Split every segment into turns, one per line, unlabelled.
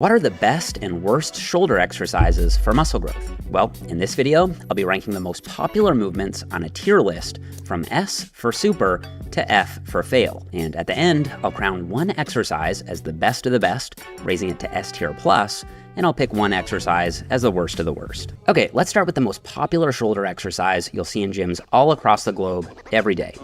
What are the best and worst shoulder exercises for muscle growth? Well, in this video, I'll be ranking the most popular movements on a tier list from S for super to F for fail. And at the end, I'll crown one exercise as the best of the best, raising it to S tier plus, and I'll pick one exercise as the worst of the worst. Okay, let's start with the most popular shoulder exercise you'll see in gyms all across the globe every day.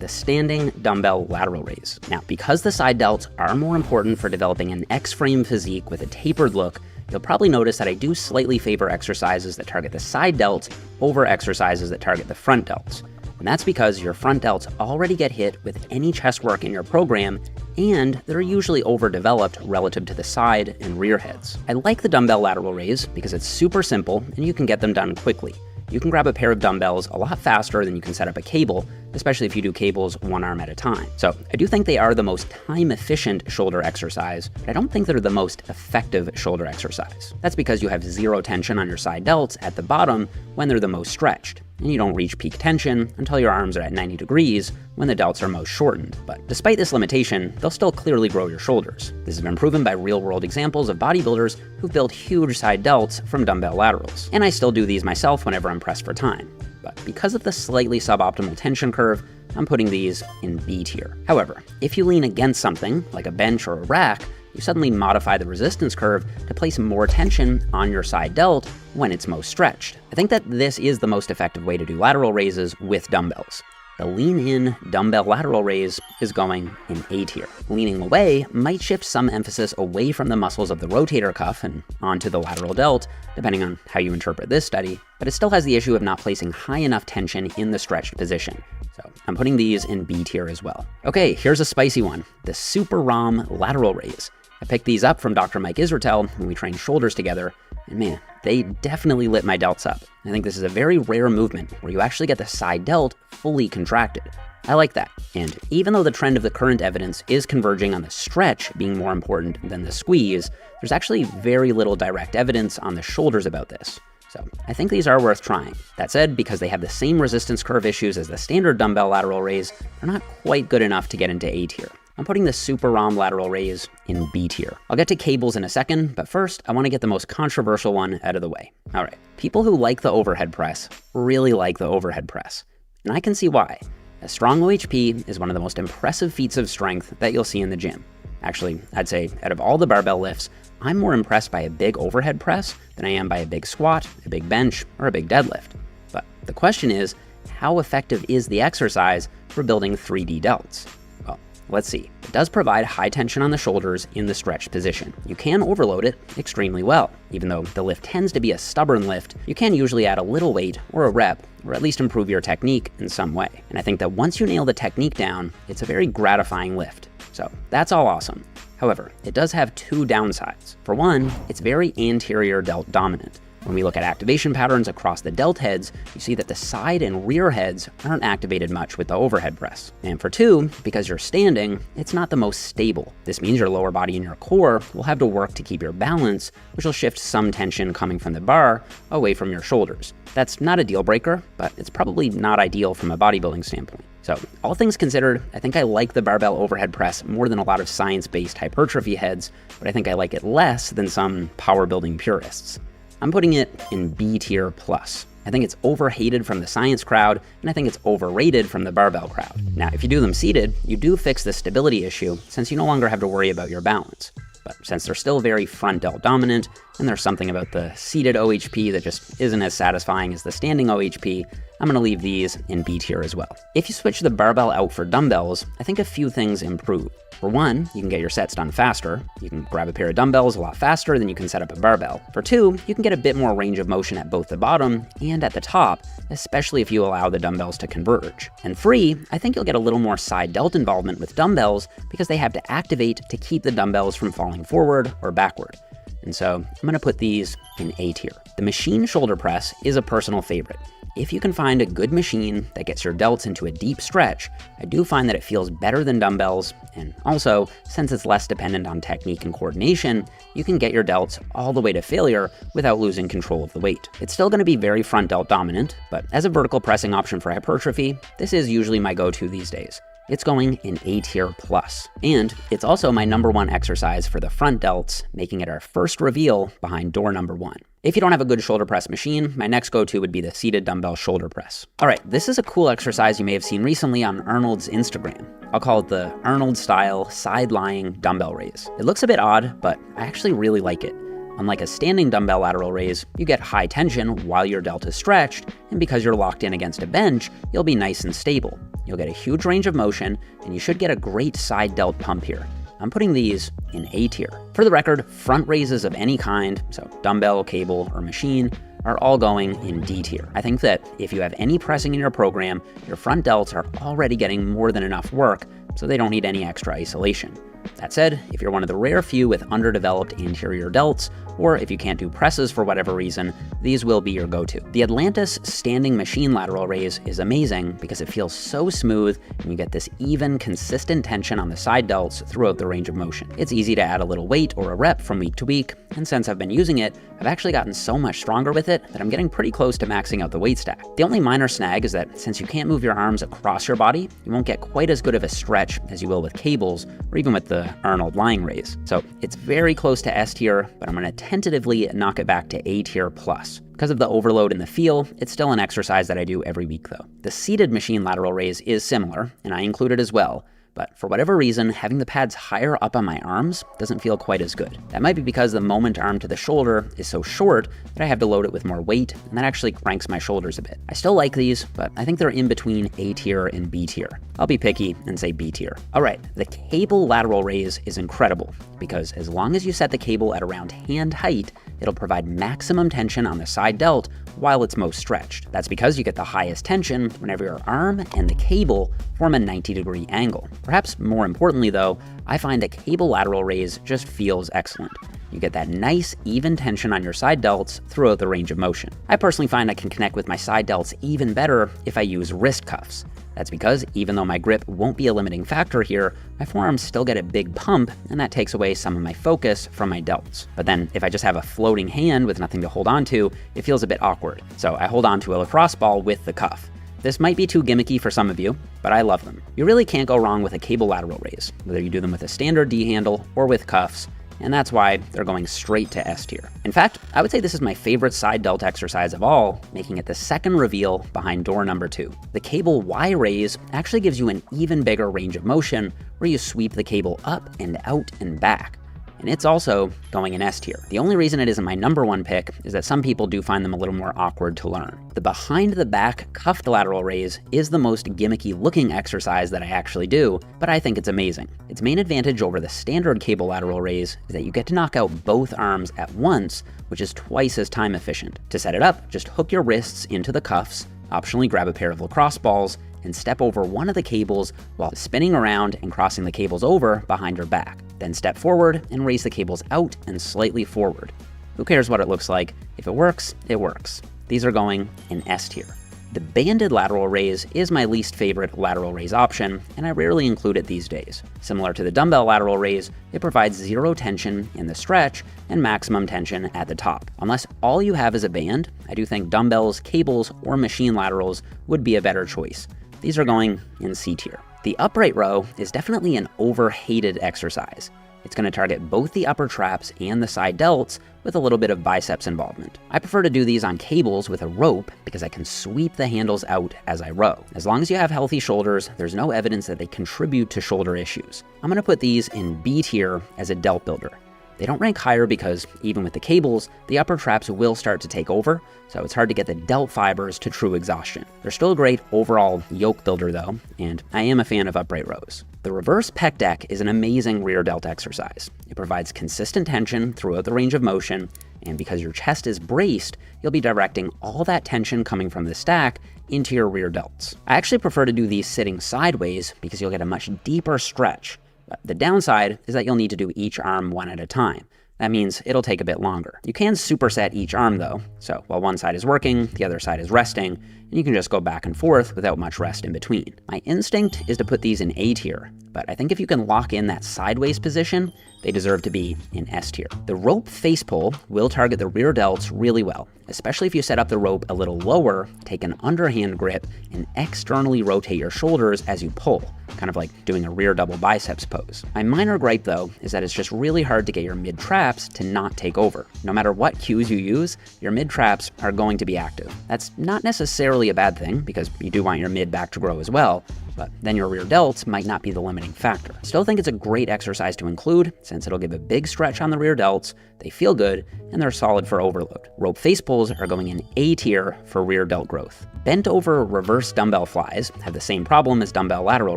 The standing dumbbell lateral raise. Now, because the side delts are more important for developing an X-frame physique with a tapered look, you'll probably notice that I do slightly favor exercises that target the side delts over exercises that target the front delts. And that's because your front delts already get hit with any chest work in your program, and they're usually overdeveloped relative to the side and rear heads. I like the dumbbell lateral raise because it's super simple and you can get them done quickly. You can grab a pair of dumbbells a lot faster than you can set up a cable, especially if you do cables one arm at a time. So I do think they are the most time-efficient shoulder exercise, but I don't think they're the most effective shoulder exercise. That's because you have zero tension on your side delts at the bottom when they're the most stretched, and you don't reach peak tension until your arms are at 90 degrees when the delts are most shortened. But despite this limitation, they'll still clearly grow your shoulders. This has been proven by real-world examples of bodybuilders who've built huge side delts from dumbbell laterals. And I still do these myself whenever I'm pressed for time. But because of the slightly suboptimal tension curve, I'm putting these in B tier. However, if you lean against something, like a bench or a rack, you suddenly modify the resistance curve to place more tension on your side delt when it's most stretched. I think that this is the most effective way to do lateral raises with dumbbells. The lean-in dumbbell lateral raise is going in A tier. Leaning away might shift some emphasis away from the muscles of the rotator cuff and onto the lateral delt, depending on how you interpret this study, but it still has the issue of not placing high enough tension in the stretched position. So I'm putting these in B tier as well. Okay, here's a spicy one, the Super ROM lateral raise. I picked these up from Dr. Mike Israetel when we trained shoulders together, and man, they definitely lit my delts up. I think this is a very rare movement where you actually get the side delt fully contracted. I like that. And even though the trend of the current evidence is converging on the stretch being more important than the squeeze, there's actually very little direct evidence on the shoulders about this. So I think these are worth trying. That said, because they have the same resistance curve issues as the standard dumbbell lateral raise, they're not quite good enough to get into A tier. I'm putting the Super ROM lateral raise in B tier. I'll get to cables in a second, but first I want to get the most controversial one out of the way. All right, people who like the overhead press really like the overhead press, and I can see why. A strong OHP is one of the most impressive feats of strength that you'll see in the gym. Actually, I'd say out of all the barbell lifts, I'm more impressed by a big overhead press than I am by a big squat, a big bench, or a big deadlift. But the question is, how effective is the exercise for building 3D delts? Well, let's see. It does provide high tension on the shoulders in the stretched position. You can overload it extremely well. Even though the lift tends to be a stubborn lift, you can usually add a little weight or a rep, or at least improve your technique in some way. And I think that once you nail the technique down, it's a very gratifying lift. So that's all awesome. However, it does have two downsides. For one, it's very anterior delt dominant. When we look at activation patterns across the delt heads, you see that the side and rear heads aren't activated much with the overhead press. And for two, because you're standing, it's not the most stable. This means your lower body and your core will have to work to keep your balance, which will shift some tension coming from the bar away from your shoulders. That's not a deal breaker, but it's probably not ideal from a bodybuilding standpoint. So all things considered, I think I like the barbell overhead press more than a lot of science-based hypertrophy heads, but I think I like it less than some power building purists. I'm putting it in B tier plus. I think it's overhated from the science crowd, and I think it's overrated from the barbell crowd. Now, if you do them seated, you do fix the stability issue since you no longer have to worry about your balance. But since they're still very front delt dominant, and there's something about the seated OHP that just isn't as satisfying as the standing OHP, I'm gonna leave these in B tier as well. If you switch the barbell out for dumbbells, I think a few things improve. For one, you can get your sets done faster. You can grab a pair of dumbbells a lot faster than you can set up a barbell. For two, you can get a bit more range of motion at both the bottom and at the top, especially if you allow the dumbbells to converge. And three, I think you'll get a little more side delt involvement with dumbbells because they have to activate to keep the dumbbells from falling forward or backward. And so I'm gonna put these in A tier. The machine shoulder press is a personal favorite. If you can find a good machine that gets your delts into a deep stretch, I do find that it feels better than dumbbells, and also, since it's less dependent on technique and coordination, you can get your delts all the way to failure without losing control of the weight. It's still going to be very front delt dominant, but as a vertical pressing option for hypertrophy, this is usually my go-to these days. It's going in A tier plus. And it's also my #1 exercise for the front delts, making it our first reveal behind door #1. If you don't have a good shoulder press machine, my next go-to would be the seated dumbbell shoulder press. All right, this is a cool exercise you may have seen recently on Arnold's Instagram. I'll call it the Arnold-style side-lying dumbbell raise. It looks a bit odd, but I actually really like it. Unlike a standing dumbbell lateral raise, you get high tension while your delt is stretched, and because you're locked in against a bench, you'll be nice and stable. You'll get a huge range of motion, and you should get a great side delt pump here. I'm putting these in A tier. For the record, front raises of any kind, so dumbbell, cable, or machine, are all going in D tier. I think that if you have any pressing in your program, your front delts are already getting more than enough work, so they don't need any extra isolation. That said, if you're one of the rare few with underdeveloped anterior delts, or if you can't do presses for whatever reason, these will be your go-to. The Atlantis standing machine lateral raise is amazing because it feels so smooth and you get this even, consistent tension on the side delts throughout the range of motion. It's easy to add a little weight or a rep from week to week, and since I've been using it, I've actually gotten so much stronger with it that I'm getting pretty close to maxing out the weight stack. The only minor snag is that since you can't move your arms across your body, you won't get quite as good of a stretch as you will with cables or even with the Arnold lying raise. So it's very close to S tier, but I'm gonna tentatively knock it back to A tier plus. Because of the overload in the feel, it's still an exercise that I do every week though. The seated machine lateral raise is similar, and I include it as well, but for whatever reason, having the pads higher up on my arms doesn't feel quite as good. That might be because the moment arm to the shoulder is so short that I have to load it with more weight, and that actually cranks my shoulders a bit. I still like these, but I think they're in between A tier and B tier. I'll be picky and say B tier. All right, the cable lateral raise is incredible because as long as you set the cable at around hand height, it'll provide maximum tension on the side delt while it's most stretched. That's because you get the highest tension whenever your arm and the cable form a 90-degree angle. Perhaps more importantly though, I find a cable lateral raise just feels excellent. You get that nice, even tension on your side delts throughout the range of motion. I personally find I can connect with my side delts even better if I use wrist cuffs. That's because even though my grip won't be a limiting factor here, my forearms still get a big pump, and that takes away some of my focus from my delts. But then if I just have a floating hand with nothing to hold on to, it feels a bit awkward. So I hold on to a lacrosse ball with the cuff. This might be too gimmicky for some of you, but I love them. You really can't go wrong with a cable lateral raise, whether you do them with a standard D handle or with cuffs, and that's why they're going straight to S tier. In fact, I would say this is my favorite side delt exercise of all, making it the second reveal behind door #2. The cable Y raise actually gives you an even bigger range of motion where you sweep the cable up and out and back. And it's also going in S tier. The only reason it isn't my #1 pick is that some people do find them a little more awkward to learn. The behind the back cuffed lateral raise is the most gimmicky looking exercise that I actually do, but I think it's amazing. Its main advantage over the standard cable lateral raise is that you get to knock out both arms at once, which is twice as time efficient. To set it up, just hook your wrists into the cuffs, optionally grab a pair of lacrosse balls, and step over one of the cables while spinning around and crossing the cables over behind your back. Then step forward and raise the cables out and slightly forward. Who cares what it looks like? If it works, it works. These are going in S tier. The banded lateral raise is my least favorite lateral raise option, and I rarely include it these days. Similar to the dumbbell lateral raise, it provides zero tension in the stretch and maximum tension at the top. Unless all you have is a band, I do think dumbbells, cables, or machine laterals would be a better choice. These are going in C tier. The upright row is definitely an overhated exercise. It's going to target both the upper traps and the side delts with a little bit of biceps involvement. I prefer to do these on cables with a rope because I can sweep the handles out as I row. As long as you have healthy shoulders, there's no evidence that they contribute to shoulder issues. I'm going to put these in B tier as a delt builder. They don't rank higher because, even with the cables, the upper traps will start to take over, so it's hard to get the delt fibers to true exhaustion. They're still a great overall yoke builder though, and I am a fan of upright rows. The reverse pec deck is an amazing rear delt exercise. It provides consistent tension throughout the range of motion, and because your chest is braced, you'll be directing all that tension coming from the stack into your rear delts. I actually prefer to do these sitting sideways because you'll get a much deeper stretch. But the downside is that you'll need to do each arm one at a time. That means it'll take a bit longer. You can superset each arm though, so while one side is working, the other side is resting, and you can just go back and forth without much rest in between. My instinct is to put these in A tier, but I think if you can lock in that sideways position, they deserve to be in S tier. The rope face pull will target the rear delts really well, especially if you set up the rope a little lower, take an underhand grip, and externally rotate your shoulders as you pull, kind of like doing a rear double biceps pose. My minor gripe though is that it's just really hard to get your mid-traps to not take over. No matter what cues you use, your mid-traps are going to be active. That's not necessarily a bad thing because you do want your mid back to grow as well, but then your rear delts might not be the limiting factor. Still think it's a great exercise to include since it'll give a big stretch on the rear delts, they feel good, and they're solid for overload. Rope face pulls are going in A tier for rear delt growth. Bent over reverse dumbbell flies have the same problem as dumbbell lateral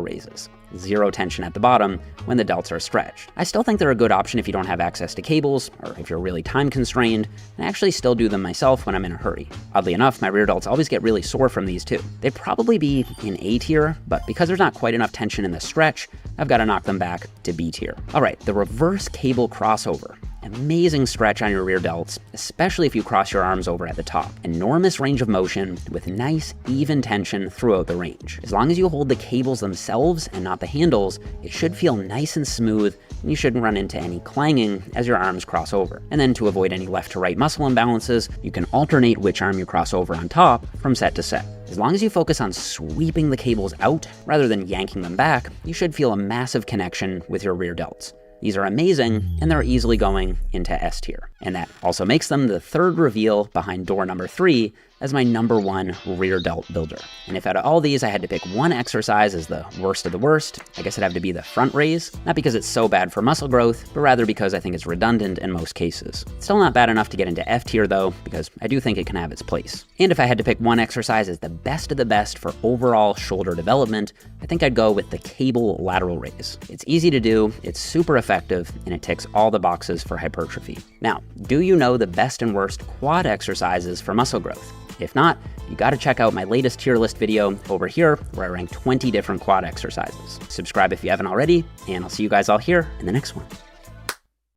raises. Zero tension at the bottom when the delts are stretched. I still think they're a good option if you don't have access to cables or if you're really time constrained, and I actually still do them myself when I'm in a hurry. Oddly enough, my rear delts always get really sore from these too. They'd probably be in A tier, but because there's not quite enough tension in the stretch, I've got to knock them back to B tier. All right, the reverse cable crossover. Amazing stretch on your rear delts, especially if you cross your arms over at the top. Enormous range of motion with nice, even tension throughout the range. As long as you hold the cables themselves and not the handles, it should feel nice and smooth, and you shouldn't run into any clanging as your arms cross over. And then to avoid any left to right muscle imbalances, you can alternate which arm you cross over on top from set to set. As long as you focus on sweeping the cables out rather than yanking them back, you should feel a massive connection with your rear delts. These are amazing, and they're easily going into S tier. And that also makes them the third reveal behind door number 3 as my number 1 rear delt builder. And if out of all these I had to pick one exercise as the worst of the worst, I guess it'd have to be the front raise, not because it's so bad for muscle growth, but rather because I think it's redundant in most cases. It's still not bad enough to get into F tier though, because I do think it can have its place. And if I had to pick one exercise as the best of the best for overall shoulder development, I think I'd go with the cable lateral raise. It's easy to do, it's super effective, and it ticks all the boxes for hypertrophy. Now, do you know the best and worst quad exercises for muscle growth? If not, you gotta check out my latest tier list video over here where I rank 20 different quad exercises. Subscribe if you haven't already, and I'll see you guys all here in the next one.